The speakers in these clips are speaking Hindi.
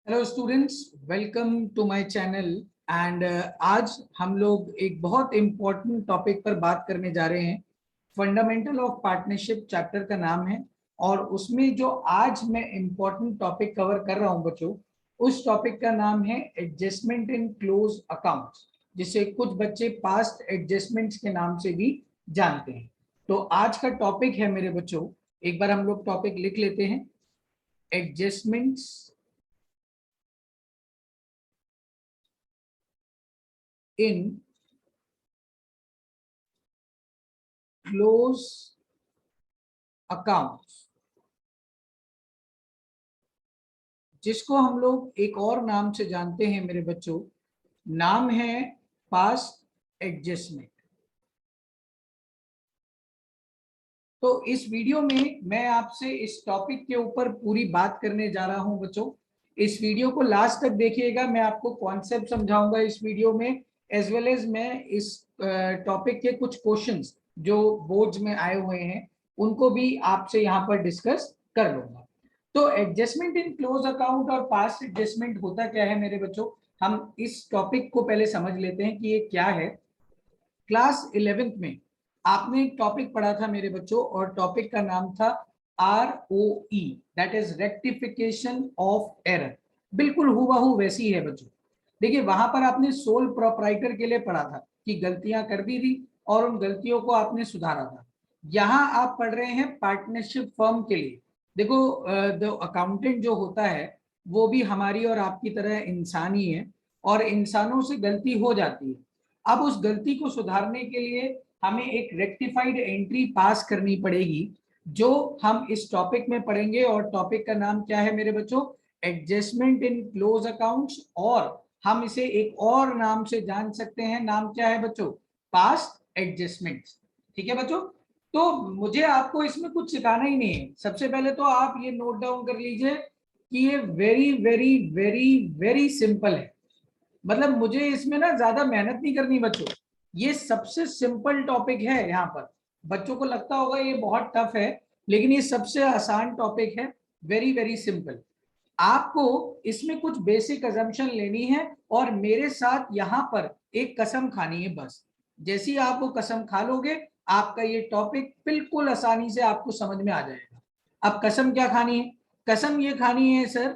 Hello students, welcome to my channel. And आज हम लोग एक बहुत इम्पोर्टेंट टॉपिक पर बात करने जा रहे हैं। फंडामेंटल ऑफ पार्टनरशिप चैप्टर का नाम है और उसमें जो आज मैं इम्पोर्टेंट टॉपिक कवर कर रहा हूं बच्चों, उस टॉपिक का नाम है एडजस्टमेंट इन क्लोज अकाउंट्स, जिसे कुछ बच्चे पास्ट एडजस्टमेंट्स के नाम से भी जानते हैं। तो आज का टॉपिक है मेरे बच्चों, एक बार हम लोग टॉपिक लिख लेते हैं। एडजस्टमेंट्स in close accounts, जिसको हम लोग एक और नाम से जानते हैं मेरे बच्चों, नाम है पास्ट एडजस्टमेंट। तो इस वीडियो में मैं आपसे इस टॉपिक के ऊपर पूरी बात करने जा रहा हूं बच्चों। इस वीडियो को लास्ट तक देखिएगा, मैं आपको कॉन्सेप्ट समझाऊंगा इस वीडियो में, एज वेल एज मैं इस टॉपिक के कुछ क्वेश्चंस जो बोर्ड्स में आए हुए हैं उनको भी आपसे यहाँ पर डिस्कस कर लूंगा। तो एडजस्टमेंट इन क्लोज अकाउंट और पास्ट एडजस्टमेंट होता क्या है मेरे बच्चों, हम इस टॉपिक को पहले समझ लेते हैं कि ये क्या है। क्लास 11th में आपने एक टॉपिक पढ़ा था मेरे बच्चों, और टॉपिक का नाम था ROE, that is rectification of error. बिल्कुल हूबहू वैसी है बच्चों। देखिए वहां पर आपने सोल प्रोप्राइटर के लिए पढ़ा था कि गलतियां कर दी थी और उन गलतियों को आपने सुधारा था। यहाँ आप पढ़ रहे हैं पार्टनरशिप फर्म के लिए। देखो अकाउंटेंट जो होता है वो भी हमारी और आपकी तरह इंसान ही है, और इंसानों से गलती हो जाती है। अब उस गलती को सुधारने के लिए हमें एक रेक्टिफाइड एंट्री पास करनी पड़ेगी, जो हम इस टॉपिक में पढ़ेंगे। और टॉपिक का नाम क्या है मेरे बच्चों? एडजस्टमेंट इन क्लोज अकाउंट्स, और हम इसे एक और नाम से जान सकते हैं। नाम क्या है बच्चों? Past adjustment. ठीक है बच्चों, तो मुझे आपको इसमें कुछ सिखाना ही नहीं है। सबसे पहले तो आप ये नोट डाउन कर लीजिए कि ये very very very very simple है। मतलब मुझे इसमें ना ज्यादा मेहनत नहीं करनी बच्चों, ये सबसे सिंपल टॉपिक है। यहाँ पर बच्चों को लगता होगा ये बहुत टफ है, लेकिन ये सबसे आसान टॉपिक है। Very very simple. आपको इसमें कुछ बेसिक अजम्पशन लेनी है और मेरे साथ यहाँ पर एक कसम खानी है बस। जैसे ही आप वो कसम खा लोगे, आपका ये टॉपिक बिल्कुल आसानी से आपको समझ में आ जाएगा। अब कसम क्या खानी है? कसम ये खानी है सर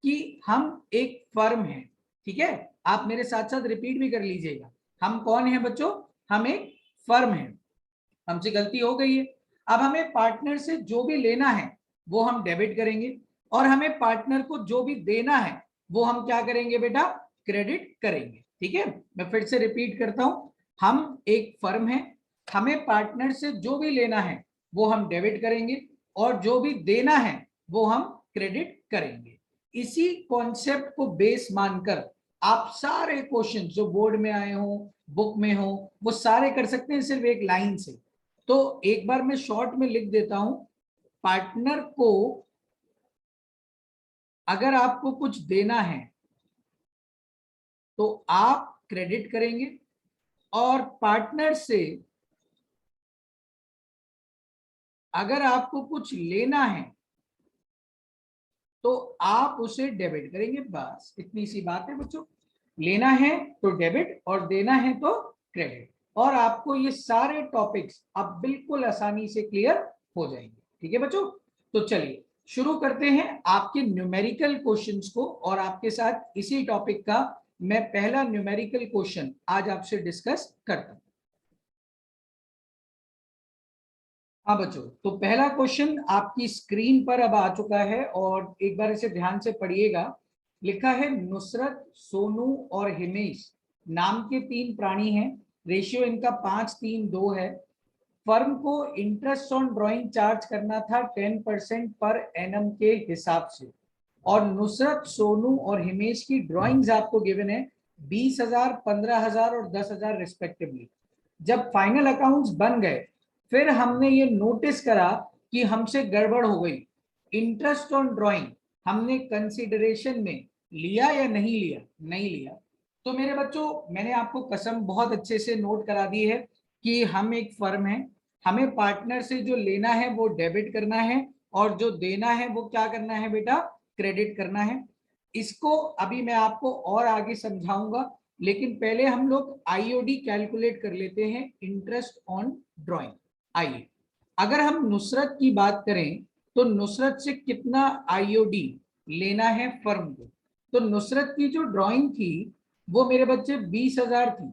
कि हम एक फर्म है। ठीक है, आप मेरे साथ साथ रिपीट भी कर लीजिएगा। हम कौन है बच्चों? हम एक फर्म है। हमसे गलती हो गई है। अब हमें पार्टनर से जो भी लेना है वो हम डेबिट करेंगे, और हमें पार्टनर को जो भी देना है वो हम क्या करेंगे बेटा? क्रेडिट करेंगे। ठीक है, मैं फिर से रिपीट करता हूं। हम एक फर्म है, हमें पार्टनर से जो भी लेना है वो हम डेबिट करेंगे, और जो भी देना है वो हम क्रेडिट करेंगे। इसी कॉन्सेप्ट को बेस मानकर आप सारे क्वेश्चन जो बोर्ड में आए हो, बुक में हो, वो सारे कर सकते हैं सिर्फ एक लाइन से। तो एक बार मैं शॉर्ट में लिख देता हूं। पार्टनर को अगर आपको कुछ देना है तो आप क्रेडिट करेंगे, और पार्टनर से अगर आपको कुछ लेना है तो आप उसे डेबिट करेंगे। बस इतनी सी बात है बच्चों। लेना है तो डेबिट और देना है तो क्रेडिट, और आपको ये सारे टॉपिक्स अब बिल्कुल आसानी से क्लियर हो जाएंगे। ठीक है बच्चों, तो चलिए शुरू करते हैं आपके न्यूमेरिकल क्वेश्चंस को। और आपके साथ इसी टॉपिक का मैं पहला न्यूमेरिकल क्वेश्चन आज आपसे डिस्कस करता हूं। हाँ बच्चों, तो पहला क्वेश्चन आपकी स्क्रीन पर अब आ चुका है, और एक बार इसे ध्यान से पढ़िएगा। लिखा है नुसरत, सोनू और हिमेश नाम के 3 प्राणी हैं। रेशियो इनका 5:3:2 है। फर्म को इंटरेस्ट ऑन ड्राइंग चार्ज करना था 10% पर एनम के हिसाब से, और नुसरत, सोनू और हिमेश की ड्राइंग्स आपको गिवन है 20,000, 15,000 और 10,000 रिस्पेक्टिवली। जब फाइनल अकाउंट्स बन गए, फिर हमने ये नोटिस करा कि हमसे गड़बड़ हो गई। इंटरेस्ट ऑन ड्राइंग हमने कंसिडरेशन में लिया या नहीं लिया? नहीं लिया। तो मेरे बच्चों, मैंने आपको कसम बहुत अच्छे से नोट करा दी है कि हम एक फर्म है, हमें पार्टनर से जो लेना है वो डेबिट करना है, और जो देना है वो क्या करना है बेटा? क्रेडिट करना है। इसको अभी मैं आपको और आगे समझाऊंगा, लेकिन पहले हम लोग आईओडी कैलकुलेट कर लेते हैं, इंटरेस्ट ऑन ड्राइंग। आइए, अगर हम नुसरत की बात करें तो नुसरत से कितना आईओडी लेना है फर्म को। तो नुसरत की जो ड्राइंग थी वो मेरे बच्चे 20,000 थी।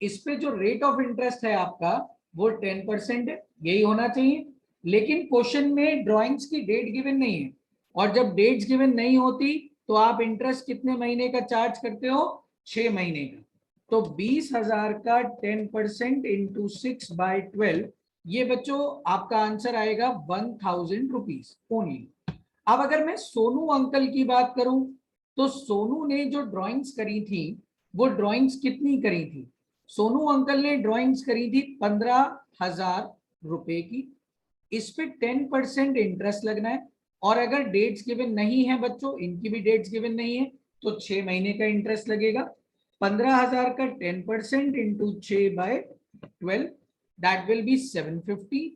इस पे जो रेट ऑफ इंटरेस्ट है आपका वो 10% है, यही होना चाहिए। लेकिन क्वेश्चन में ड्राइंग्स की डेट गिवन नहीं है, और जब डेट्स गिवन नहीं होती तो आप इंटरेस्ट कितने महीने का चार्ज करते हो, 6 महीने का। तो 20,000 का 10% इंटू 6/12, ये बच्चों आपका आंसर आएगा 1,000 रुपीज ओनली। अब अगर मैं सोनू अंकल की बात करूं तो सोनू ने जो ड्राइंग्स करी थी वो ड्राइंग्स कितनी करी थी। सोनू अंकल ने ड्राइंग्स करी थी 15,000 रुपए की। इस पे 10% इंटरेस्ट लगना है, और अगर डेट्स गिवन नहीं है बच्चों, इनकी भी डेट्स गिवन नहीं है, तो 6 महीने का इंटरेस्ट लगेगा। 15,000 का 10% into 6/12, that will be 750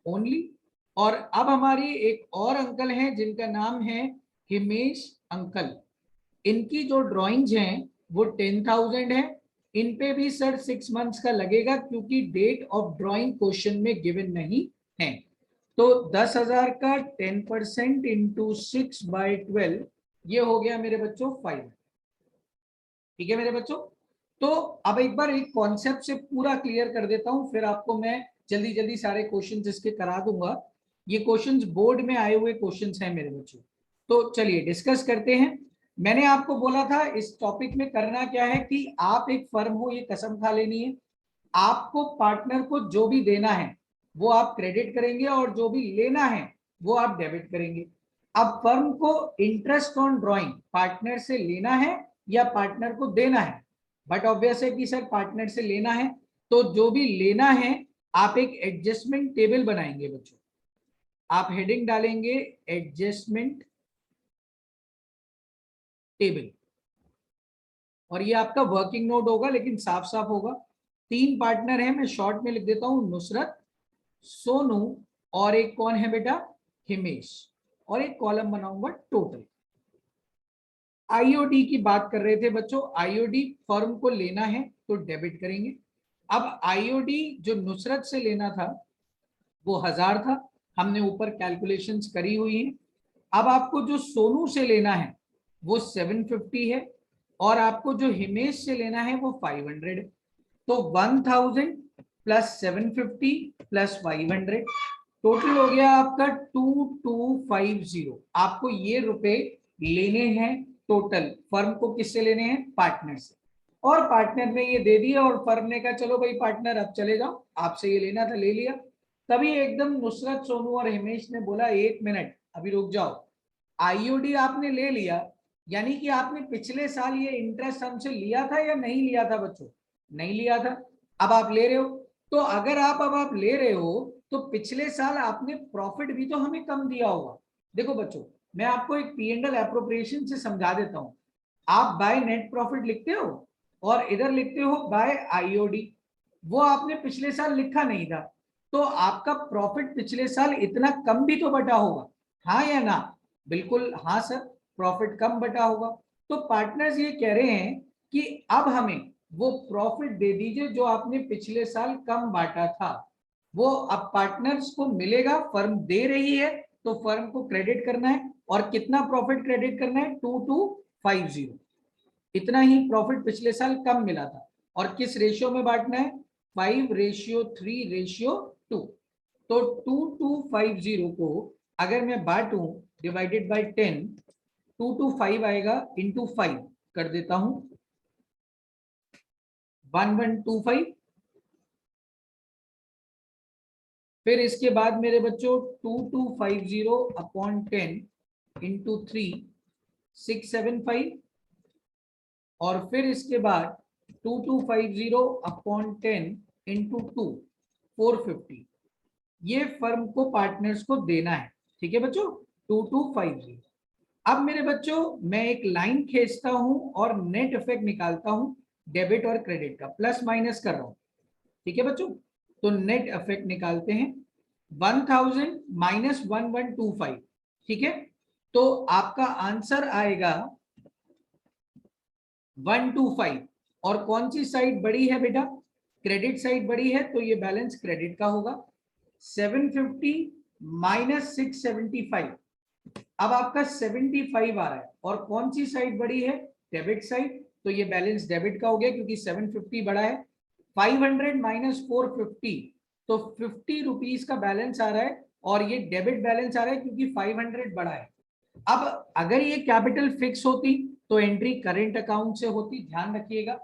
only. और अब हमारी एक और अंकल हैं जिनका नाम है हिमेश अंकल। इनकी जो ड्राइंग्स हैं वो 10,000 है। इन पे भी सर 6 मंथ्स का लगेगा, क्योंकि डेट ऑफ ड्राइंग क्वेश्चन में गिवन नहीं है। तो 10,000 का 10% इंटू 6/12, ये हो गया मेरे बच्चों 5। ठीक है मेरे बच्चों। तो अब एक बार एक कॉन्सेप्ट से पूरा क्लियर कर देता हूं, फिर आपको मैं जल्दी जल्दी सारे क्वेश्चंस इसके करा दूंगा। ये क्वेश्चंस बोर्ड में आए हुए क्वेश्चंस हैं मेरे बच्चों। तो चलिए डिस्कस करते हैं। मैंने आपको बोला था इस टॉपिक में करना क्या है कि आप एक फर्म हो, ये कसम खा लेनी है, आपको पार्टनर को जो भी देना है वो आप क्रेडिट करेंगे और जो भी लेना है वो आप डेबिट करेंगे। अब फर्म को इंटरेस्ट ऑन ड्राइंग पार्टनर से लेना है या पार्टनर को देना है, बट ऑब्वियस है कि सर पार्टनर से लेना है, तो जो भी लेना है आप एक एडजस्टमेंट टेबल बनाएंगे बच्चों। आप हेडिंग डालेंगे एडजस्टमेंट टेबल, और ये आपका वर्किंग नोट होगा लेकिन साफ साफ होगा। 3 पार्टनर है, मैं शॉर्ट में लिख देता हूं, नुसरत, सोनू, और एक कौन है बेटा, हिमेश, और एक कॉलम बनाऊंगा टोटल। आईओडी की बात कर रहे थे बच्चों, आईओडी फर्म को लेना है तो डेबिट करेंगे। अब आईओडी जो नुसरत से लेना था वो 1000 था, हमने ऊपर कैलकुलेशंस करी हुई है। अब आपको जो सोनू से लेना है वो 750 है, और आपको जो हिमेश से लेना है वो 500 है। तो 1000 प्लस 750 प्लस 500, टोटल हो गया आपका 2250। आपको ये रुपए लेने हैं टोटल, फर्म को किससे लेने हैं, पार्टनर से। और पार्टनर ने ये दे दिया और फर्म ने कहा चलो भाई पार्टनर अब चले जाओ, आपसे ये लेना था ले लिया। तभी एकदम नुसरत, सोनू और हिमेश ने बोला 1 मिनट अभी रुक जाओ, आईओडी आपने ले लिया, यानी कि आपने पिछले साल ये इंटरेस्ट हमसे लिया था या नहीं लिया था बच्चों, नहीं लिया था, अब आप ले रहे हो। तो अगर अब आप ले रहे हो तो पिछले साल आपने प्रॉफिट भी तो हमें कम दिया होगा। देखो बच्चों, मैं आपको एक P&L एप्रोप्रिएशन से समझा देता हूं। आप बाय नेट प्रॉफिट लिखते हो और इधर लिखते हो बाय आईओडी, वो आपने पिछले साल लिखा नहीं था, तो आपका प्रॉफिट पिछले साल इतना कम भी तो बटा होगा, हाँ या ना, बिल्कुल हाँ सर, प्रॉफिट कम बटा होगा। तो पार्टनर्स ये कह रहे हैं कि अब हमें वो प्रॉफिट दे दीजिए जो आपने पिछले साल कम बांटा था, वो अब पार्टनर्स को मिलेगा, फर्म दे रही है तो फर्म को क्रेडिट करना है। और कितना प्रॉफिट क्रेडिट करना है, 2250, इतना ही प्रॉफिट पिछले साल कम मिला था। और किस रेशियो में बांटना है, 5:3:2। तो 2250 को अगर मैं बांटूं डिवाइडेड बाय 10, 225 आएगा, इंटू 5 कर देता हूं, 1125। फिर इसके बाद मेरे बच्चों 2250 अपॉन 10 इंटू 3, 675। और फिर इसके बाद 2250 अपॉन 10 इंटू 2, 450। ये फर्म को पार्टनर्स को देना है, ठीक है बच्चों, 2250। अब मेरे बच्चों मैं एक लाइन खींचता हूं और नेट इफेक्ट निकालता हूं, डेबिट और क्रेडिट का प्लस माइनस कर रहा हूं, ठीक है बच्चों। तो नेट इफेक्ट निकालते हैं, 1000 माइनस 1125, ठीक है। तो आपका आंसर आएगा 125। और कौन सी साइड बड़ी है बेटा? क्रेडिट साइड बड़ी है, तो ये बैलेंस क्रेडिट का होगा। 750 माइनस 675, अब आपका 75 आ रहा है। और कौन सी साइड बड़ी है? डेबिट साइड, तो ये बैलेंस डेबिट का हो गया क्योंकि 750 बड़ा है। 500 माइनस 450, तो 50 रुपीज का बैलेंस आ रहा है और ये डेबिट बैलेंस आ रहा है क्योंकि 500 बड़ा है। अब अगर ये कैपिटल फिक्स होती तो एंट्री करेंट अकाउंट से होती। ध्यान रखिएगा,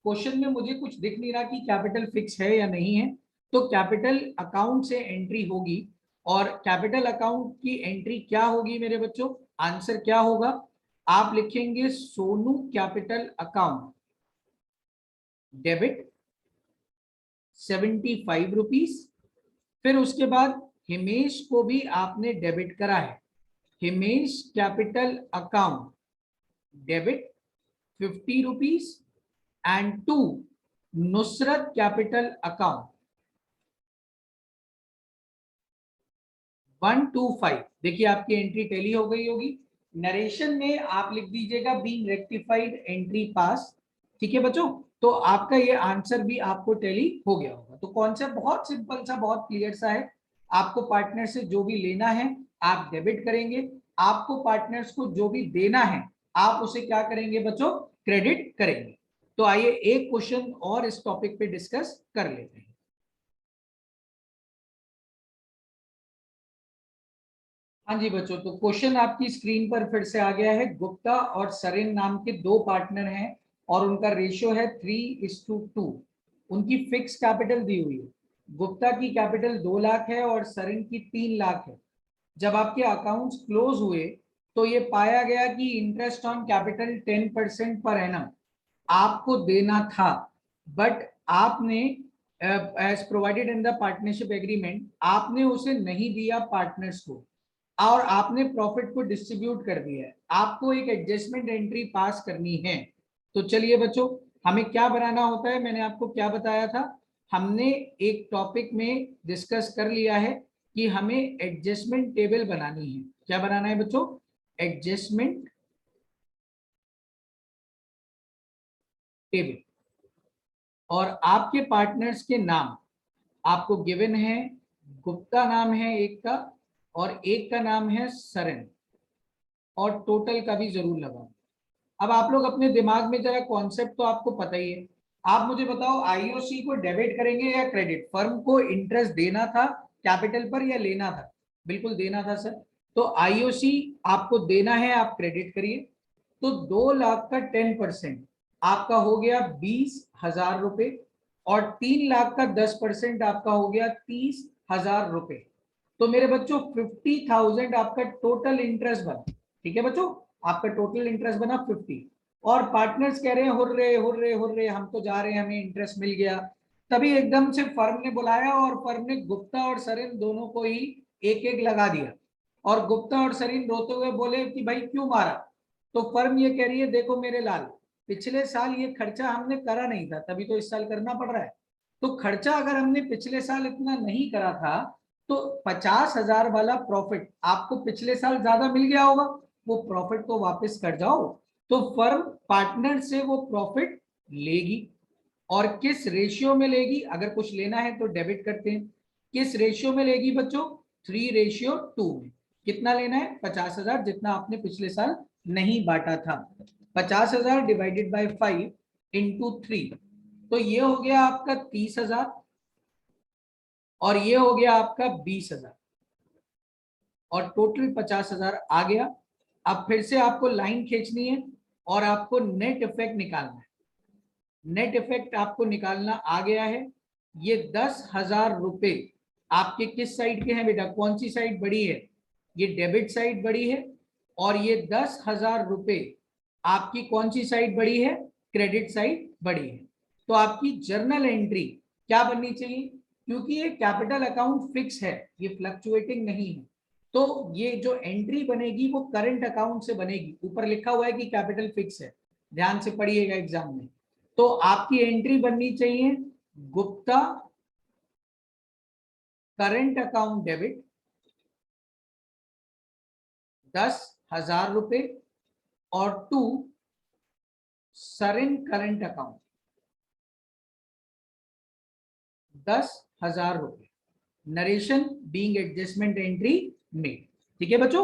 क्वेश्चन में मुझे कुछ दिख नहीं रहा कि कैपिटल फिक्स है या नहीं है, तो कैपिटल अकाउंट से एंट्री होगी। और कैपिटल अकाउंट की एंट्री क्या होगी मेरे बच्चों? आंसर क्या होगा? आप लिखेंगे Sonu capital account debit 75 rupees. फिर उसके बाद हिमेश को भी आपने डेबिट करा है, Himesh capital account debit 50 rupees and to Nusrat capital account 125। देखिए आपकी एंट्री टैली हो गई होगी। नरेशन में आप लिख दीजिएगा बीइंग रेक्टिफाइड एंट्री पास। ठीक है बच्चों, तो आपका ये आंसर भी आपको टैली हो गया होगा। तो कॉन्सेप्ट बहुत सिंपल सा, बहुत क्लियर सा है। आपको पार्टनर से जो भी लेना है आप डेबिट करेंगे, आपको पार्टनर्स को जो भी देना है आप उसे क्या करेंगे बच्चों? क्रेडिट करेंगे। तो आइए एक क्वेश्चन और इस टॉपिक पे डिस्कस कर लेते हैं। हाँ जी बच्चों, तो क्वेश्चन आपकी स्क्रीन पर फिर से आ गया है। गुप्ता और सरेन नाम के दो पार्टनर हैं और उनका रेशियो है 3:2। उनकी फिक्स कैपिटल दी हुई है। गुप्ता की कैपिटल 2 लाख है और सरेन की 3 लाख है। जब आपके अकाउंट्स क्लोज हुए तो ये पाया गया कि interest on capital 10% per annum आपको देना था, बट आपने as provided in the partnership agreement आपने उसे नहीं दिया पार्टनर्स को और आपने प्रॉफिट को डिस्ट्रीब्यूट कर दिया है। आपको एक एडजस्टमेंट एंट्री पास करनी है। तो चलिए बच्चों, हमें क्या बनाना होता है? मैंने आपको क्या बताया था? हमने एक टॉपिक में डिस्कस कर लिया है कि हमें एडजस्टमेंट टेबल बनानी है। क्या बनाना है बच्चों? Adjustment table. और आपके पार्टनर्स के नाम आपको गिवन है। गुप्ता नाम है एक का और एक का नाम है सरन, और टोटल का भी जरूर लगाओ। अब आप लोग अपने दिमाग में जरा कॉन्सेप्ट तो आपको पता ही है। आप मुझे बताओ, आईओसी को डेबिट करेंगे या क्रेडिट? फर्म को इंटरेस्ट देना था कैपिटल पर या लेना था? बिल्कुल देना था सर। तो आईओसी आपको देना है, आप क्रेडिट करिए। तो 2 लाख का 10% आपका हो गया 20,000 रुपए और 3 लाख का 10% आपका हो गया 30,000 रुपए। तो मेरे बच्चों 50,000 आपका टोटल इंटरेस्ट बना। ठीक है बच्चों, आपका टोटल इंटरेस्ट बना 50। और पार्टनर्स कह रहे हैं हुर्रे हुर्रे हुर्रे, हम तो जा रहे हैं, हमें इंटरेस्ट मिल गया। तभी एकदम से फर्म ने बुलाया और फर्म ने गुप्ता और सरेन दोनों को ही एक एक लगा दिया। और गुप्ता और सरीन रोते हुए बोले कि भाई क्यों मारा? तो फर्म ये कह रही है देखो मेरे लाल, पिछले साल ये खर्चा हमने करा नहीं था, तभी तो इस साल करना पड़ रहा है। तो खर्चा अगर हमने पिछले साल इतना नहीं करा था तो 50,000 वाला प्रॉफिट आपको पिछले साल ज्यादा मिल गया होगा, वो प्रॉफिट तो वापस कर जाओ। तो फर्म पार्टनर से वो प्रॉफिट लेगी। और किस रेशियो में लेगी? अगर कुछ लेना है तो डेबिट करते हैं। किस रेशियो में लेगी बच्चों? 3:2 में। कितना लेना है? 50,000, जितना आपने पिछले साल नहीं बांटा था। 50,000 डिवाइडेड बाई 5 इंटू 3, तो ये हो गया आपका 30,000 और ये हो गया आपका 20,000 और टोटल 50,000 आ गया। अब फिर से आपको लाइन खींचनी है और आपको नेट इफेक्ट निकालना है। नेट इफेक्ट आपको निकालना आ गया है। ये 10,000 रुपए आपके किस साइड के हैं बेटा? कौन सी साइड बड़ी है? ये डेबिट साइड बड़ी है। और ये 10,000 रुपए आपकी कौन सी साइड बड़ी है? क्रेडिट साइड बड़ी है। तो आपकी जर्नल एंट्री क्या बननी चाहिए? क्योंकि ये कैपिटल अकाउंट फिक्स है, ये फ्लक्चुएटिंग नहीं है, तो ये जो एंट्री बनेगी वो करंट अकाउंट से बनेगी। ऊपर लिखा हुआ है कि कैपिटल फिक्स है, ध्यान से पढ़िएगा एग्जाम में। तो आपकी एंट्री बननी चाहिए गुप्ता करंट अकाउंट डेबिट 10 1000 रुपए और टू सरिन करंट अकाउंट 10,000 रुपए। Narration being adjustment entry made. ठीक है बच्चों,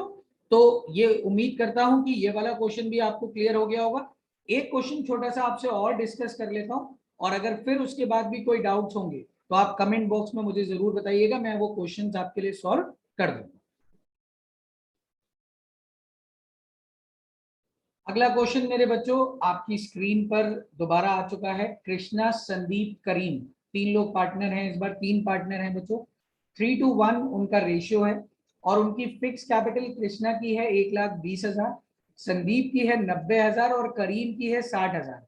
तो ये उम्मीद करता हूं कि ये वाला क्वेश्चन भी आपको क्लियर हो गया होगा। एक क्वेश्चन छोटा सा आपसे और डिस्कस कर लेता हूं, और अगर फिर उसके बाद भी कोई डाउट्स होंगे तो आप कमेंट बॉक्स में मुझे जरूर बताइएगा, मैं वो क्वेश्चंस आपके लिए सॉल्व कर दूंगा। अगला क्वेश्चन मेरे बच्चों आपकी स्क्रीन पर दोबारा आ चुका है। कृष्णा, संदीप, करीम, 3 लोग पार्टनर हैं, इस बार 3 पार्टनर हैं बच्चों। 3:1 उनका रेशियो है, और उनकी फिक्स कैपिटल कृष्णा की है 1,20,000, संदीप की है 90,000 और करीम की है 60,000।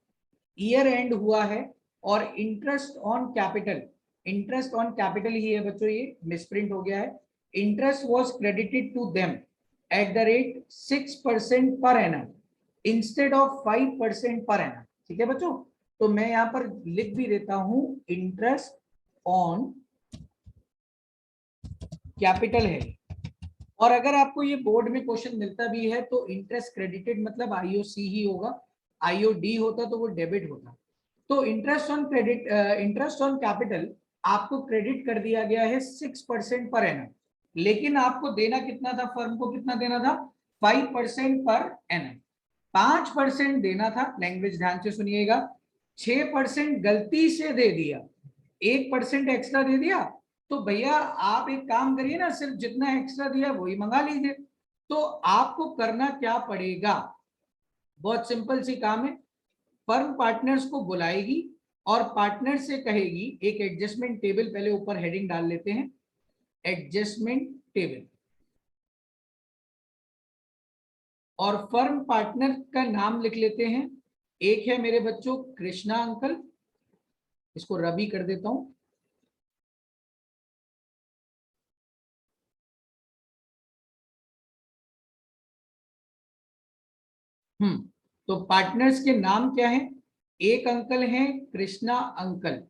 ईयर एंड हुआ है, और इंटरेस्ट ऑन कैपिटल ही है बच्चों, ये मिसप्रिंट हो गया है। Interest was credited to them at the rate 6% per annum instead of 5% per annum. ठीक है बच्चों, तो मैं यहां पर लिख भी देता हूं, इंटरेस्ट ऑन कैपिटल है। और अगर आपको ये बोर्ड में क्वेश्चन मिलता भी है तो इंटरेस्ट क्रेडिटेड मतलब आईओसी ही होगा, आईओडी होता तो वो डेबिट होता। तो इंटरेस्ट ऑन कैपिटल आपको क्रेडिट कर दिया गया है 6% पर एनम, लेकिन आपको देना कितना था, फर्म को कितना देना था, 5% पर एनम। 5% देना था, लैंग्वेज ध्यान से सुनिएगा, 6% गलती से दे दिया, 1% एक्स्ट्रा दे दिया, तो भैया आप एक काम करिए ना, सिर्फ जितना एक्स्ट्रा दिया वही मंगा लीजिए। तो आपको करना क्या पड़ेगा, बहुत सिंपल सी काम है। फर्म पार्टनर्स को बुलाएगी और पार्टनर से कहेगी, एक एडजस्टमेंट टेबल, पहले ऊपर हेडिंग डाल लेते हैं, एडजस्टमेंट टेबल, और फर्म पार्टनर का नाम लिख लेते हैं। एक है मेरे बच्चों कृष्णा अंकल, इसको रवि कर देता हूं, तो पार्टनर्स के नाम क्या है, एक अंकल हैं कृष्णा अंकल,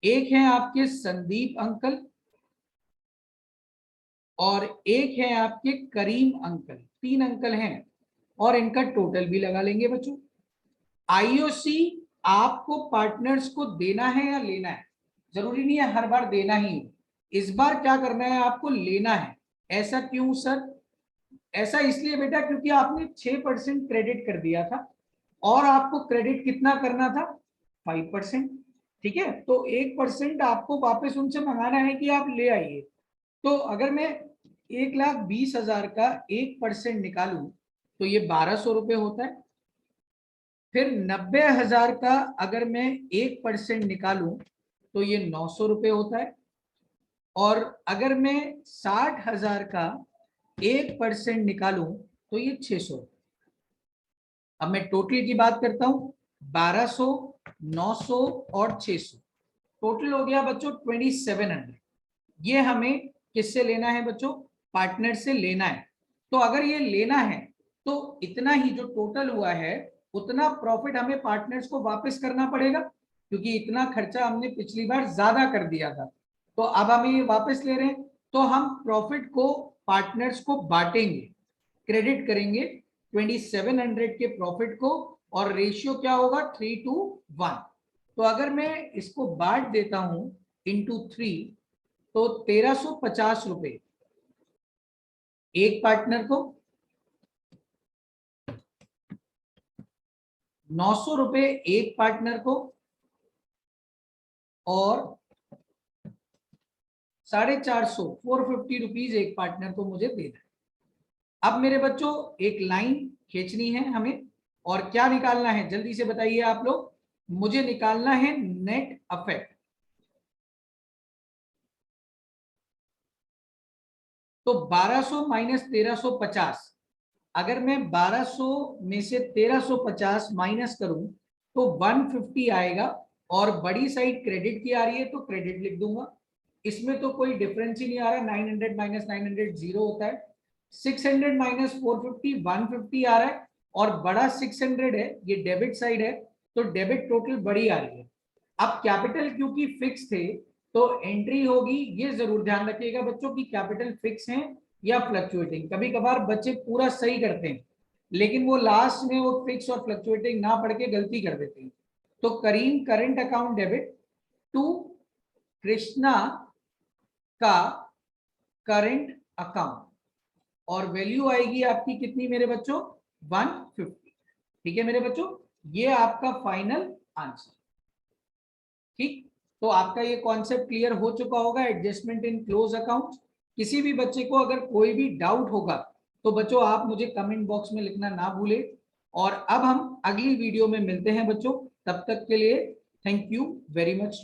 एक है आपके संदीप अंकल, और एक है आपके करीम अंकल। 3 अंकल हैं, और इनका टोटल भी लगा लेंगे बच्चों। आईओसी आपको पार्टनर्स को देना है या लेना है, जरूरी नहीं है हर बार देना ही, इस बार क्या करना है, आपको लेना है। ऐसा क्यों सर, ऐसा इसलिए बेटा क्योंकि आपने 6% क्रेडिट कर दिया था, और आपको क्रेडिट कितना करना था, 5%। ठीक है, तो 1% आपको वापस उनसे मंगाना है कि आप ले आइए। तो अगर मैं 1,20,000 का 1% निकालूं तो ये 1,200 रुपए होता है। फिर 90,000 का अगर मैं 1% निकालूं तो ये 900 रुपए होता है। और अगर मैं 60,000 का 1% निकालूं तो ये 600। अब मैं टोटल की बात करता हूं, 1200, 900 और 600, टोटल हो गया बच्चों 2700। ये हमें किससे लेना है बच्चों, पार्टनर से लेना है। तो अगर ये लेना है तो इतना ही जो टोटल हुआ है उतना प्रॉफिट हमें पार्टनर्स को वापस करना पड़ेगा, क्योंकि इतना खर्चा हमने पिछली बार ज्यादा कर दिया था, तो अब हमें ये वापस ले रहे हैं। तो हम प्रॉफिट को पार्टनर्स को बांटेंगे, क्रेडिट करेंगे 2700 के प्रॉफिट को, और रेशियो क्या होगा, 3:1। तो अगर मैं इसको बांट देता हूं इंटू 3, तो 1,350 रुपए एक पार्टनर को, 900 रुपए एक पार्टनर को, और 450, 450 रुपीज एक पार्टनर को मुझे देना है। अब मेरे बच्चों एक लाइन खींचनी है हमें, और क्या निकालना है जल्दी से बताइए आप लोग, मुझे निकालना है नेट अफेक्ट। तो 1200 माइनस 1350, अगर मैं 1200 में से 1350 माइनस करूं तो 150 आएगा, और बड़ी साइड क्रेडिट की आ रही है तो क्रेडिट लिख दूंगा। इसमें तो कोई डिफरेंस ही नहीं आ रहा, 900 माइनस 900 जीरो होता है। 600 माइनस 450 150 आ रहा है, और बड़ा 600 है, ये डेबिट साइड है, तो डेबिट टोटल बड़ी आ रही है। अब कैपिटल क्योंकि फिक्स थे तो एंट्री होगी, ये जरूर ध्यान रखिएगा बच्चों की कैपिटल फिक्स है, या फ्लक्चुएटिंग। कभी कभार बच्चे पूरा सही करते हैं लेकिन वो लास्ट में वो फिक्स और फ्लक्चुएटिंग ना पढ़ के गलती कर देते हैं। तो Karim current account debit to Krishna का करंट अकाउंट, और वैल्यू आएगी आपकी कितनी मेरे बच्चों, 150। ठीक है मेरे बच्चों, ये आपका फाइनल आंसर। ठीक, तो आपका ये कॉन्सेप्ट क्लियर हो चुका होगा एडजस्टमेंट इन क्लोज अकाउंट। किसी भी बच्चे को अगर कोई भी डाउट होगा तो बच्चों आप मुझे कमेंट बॉक्स में लिखना ना भूले। और अब हम अगली वीडियो में मिलते हैं बच्चों, तब तक के लिए थैंक यू वेरी मच।